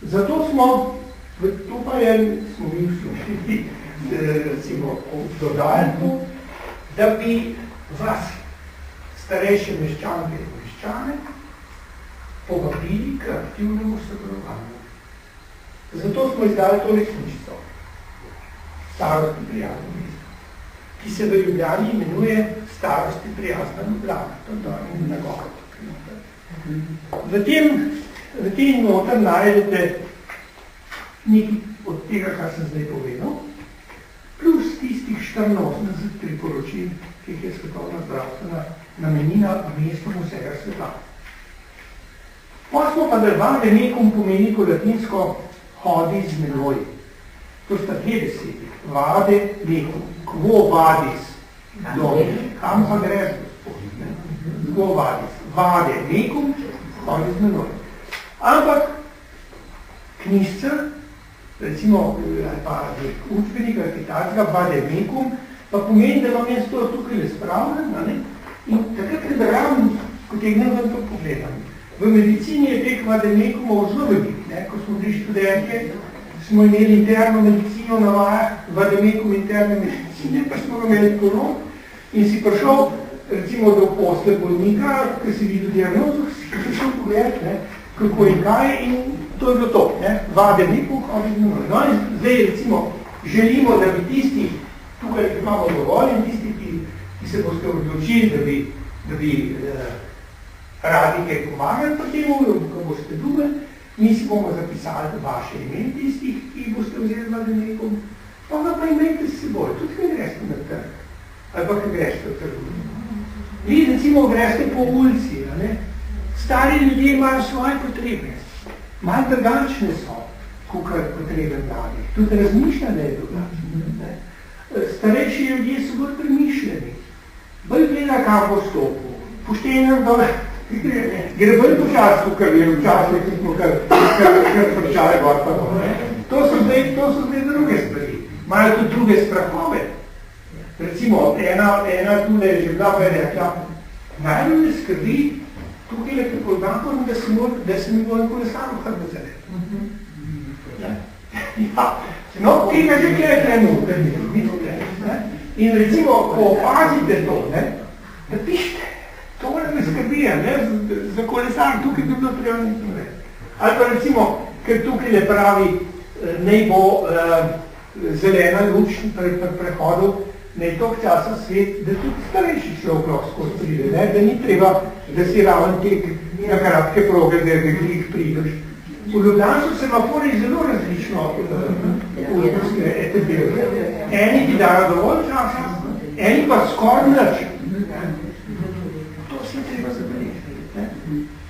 Zato smo, to pa smo mi vslušili, recimo, dodali to, da bi vas, starejše meščanke in meščane, povabili k aktivnemu sodelovanju. Zato smo izdali tole knjižico, Starosti prijazno mesto, ki se v Ljubljani imenuje Starosti prijazna Ljubljana. To je nagovor. V tem noter najdete nekaj od tega, kar sem zdaj povedal, plus tistih 84 priporočil, ki jih je Svetovna zdravstvena namenila mestom vsega sveta. Pa smo pa vade mekum pomeni po latinsko hodi z menoj. To sta dve besedi. Vade mekum. Quo vadis? Kam pa greš, gospod? Quo vadis? Vade mekum, hodi z menoj. Ampak knjižca, recimo, pa učbenika kitajskega, vade mekum, pa pomeni, da imam jaz to tukaj le spravljeno, in takrat, kad ravno potegnem vam to pogledam. V medicini je teh vademekumov zelo veliko. Ko smo bili študentke, smo imeli interno medicino na vajah, vademekum interne medicine, pa smo imeli kolon in si prišel recimo do posle bolnika, ker si videl diagnozo, si prišel pogledati, kako in kaj, in to je bilo to. Vademekum, hodi z menoj. No in zdaj recimo želimo, da bi tisti, tukaj imamo dovolj, in tisti, ki se boste odločili, da bi radi kaj pomagali pri temu, ko boste dubali, mi si bomo zapisali vaše imen tistih, ki boste vzeli vademekum, pa ga pa imejte s seboj, tudi kaj greste na trg, ali pa kaj greste v trgu. Vi recimo greste po ulici, stari ljudje imajo svoje potrebe, malo drugačne so, kakor potrebe mladih, tudi razmišlja, da je drugačne. Starejši ljudje so bolj premišljeni, bolj gleda, kam bo stopil, poštenjem dole, gre bolj počas, kar je včasih, ki smo kar pričali gor pa dole. To so zdaj druge stvari. Imajo tudi druge strahove. Recimo, ena tule je že bila, pa je rekla, najbolj me skrbi, tukaj je prepoznatom, da se mi bo na kolesarno hrbet zalet. No, tega že kje je trenutek, in recimo, ko opazite to, da pišite, to me skrbi, za kolesar, tukaj bi bilo treba nekaj narediti. Ali pa recimo, ker tukaj ne pravi, naj bo zelena luč pri prehodu, naj toliko časa svet, da tudi starejši človek lahko skozi pride, da ni treba, da si raven tek na kratke proge, da jih prideš. V Ljubljani so semafori zelo različno etablirali. Eni ti dajo dovolj časa, eni pa skoraj nič. To se treba zabeležiti.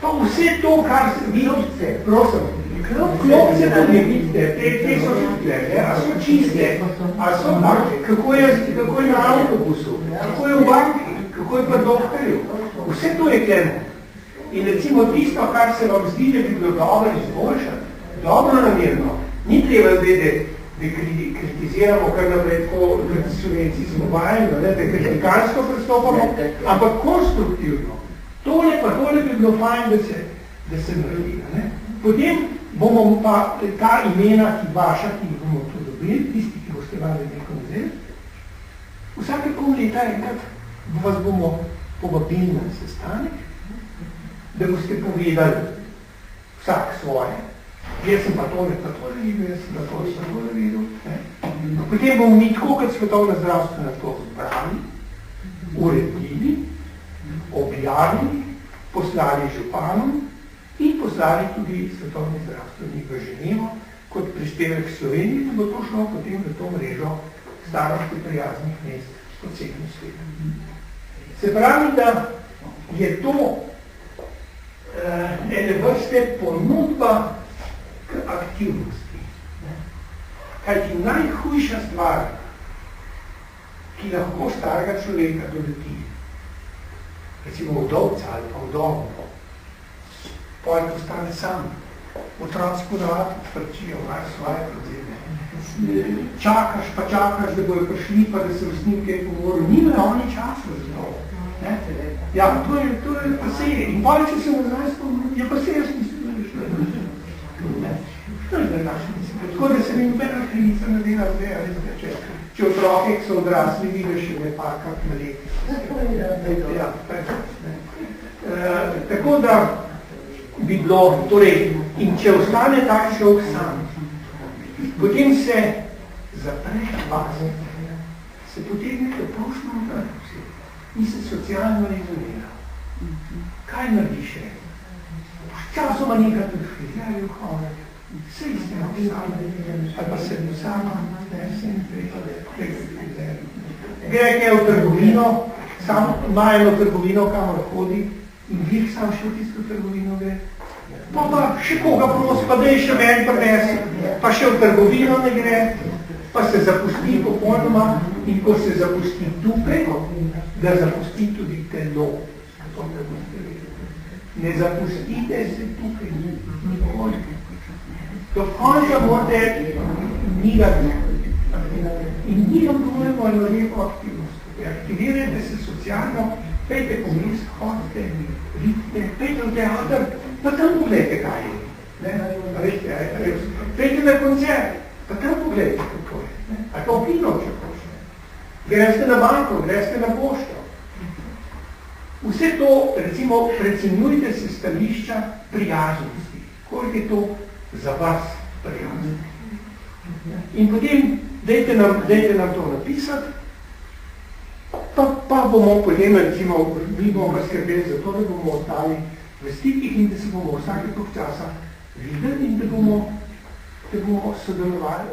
Pa vse to, kar vidite, prosim, klopce tudi vidite, te so šutle, a so čiste, a so take, kako je na avtobusu, kako je v banki, kako je pa doktorju. Vse to je kleno. In recimo tisto, kar se vam zdi, da bi bilo dobro izboljšati, dobro namerno, ni treba zdaj, da kritiziramo kar naprej, tako Slovenci smo vajeni, da kritikansko pristopamo, ampak konstruktivno. Tole bi bilo fajn, da se naredi. Potem bomo pa ta imena, ki vaša, ki bomo to dobili, tisti, ki boste vali nekom vzeli, vsake pol leta enkrat vas bomo povabili na sestanek, da boste povedali vsak svoje. Jaz sem pa tole videl, jaz sem pa tole videl. Potem bomo mi tako, kot Svetovna zdravstvena to zbrali, uredili, objavili, poslali županom in poslali tudi Svetovni zdravstveni v Ženevo kot prispevek k Sloveniji, da bo to šlo potem v to mrežo starosti prijaznih mest po celem svetu. Se pravi, da je to ene vrste ponudba k aktivnosti. Kajti najhujša stvar, ki lahko starega človeka doleti, recimo vdovca ali pa vdovo, potem postane sam, otroci podavati odprčijo, imajo svoje probleme. Čakaš, da bojo prišli, pa da se v njim kaj pogovoril. Nimajo oni časa za to. Ja, to je pa se. In pa če se nazaj spomnim, je pa se, jaz mislim, da je šlo. takšne discipline. Tako da se mi nobena krivica ne dela zdaj, ali zdaj, če otroke, ki so odrasli, vidiš še ne parkrat na leti. Ja, tako da bi bilo, torej, in če ostane tak človek sam, potem se zapre vaze, se potegne dopušno in se socialno izolira. Kaj naredi še? Časoma nekaj tudi frizerju hoditi, vse iste obstane, ali pa se vzama, ne, sem preko frizerju. Gre kaj v trgovino, sam ima eno trgovino, kamor hodi, in glih sam še v tisto trgovino gre. Pa še koga prosi, pa da je še ven prinesi, pa še v trgovino ne gre, pa se zapusti popolnoma in ko se zapusti tukaj, da zapusti tudi telo. Ne zapustite se tukaj, nikoli. Do konca morate nigati. In nigam dovoljamo eno lepo aktivnost. Aktivirajte se socialno, pejte po mest, hodite, vidite, pejte v teater, pa tam pogledajte, kaj je. Pejte na koncert, pa tam pogledajte, kako je. Ali pa v kino, če hočete. Greste na banko, greste na pošto. Vse to, recimo, precenjujte se stališča prijaznosti. Koliko je to za vas prijaznosti? In potem dajte nam to napisati, pa bomo potem, recimo, mi bomo skrbeli za to, da bomo ostali v stikih in da se bomo vsake toliko časa videli in da bomo sodelovali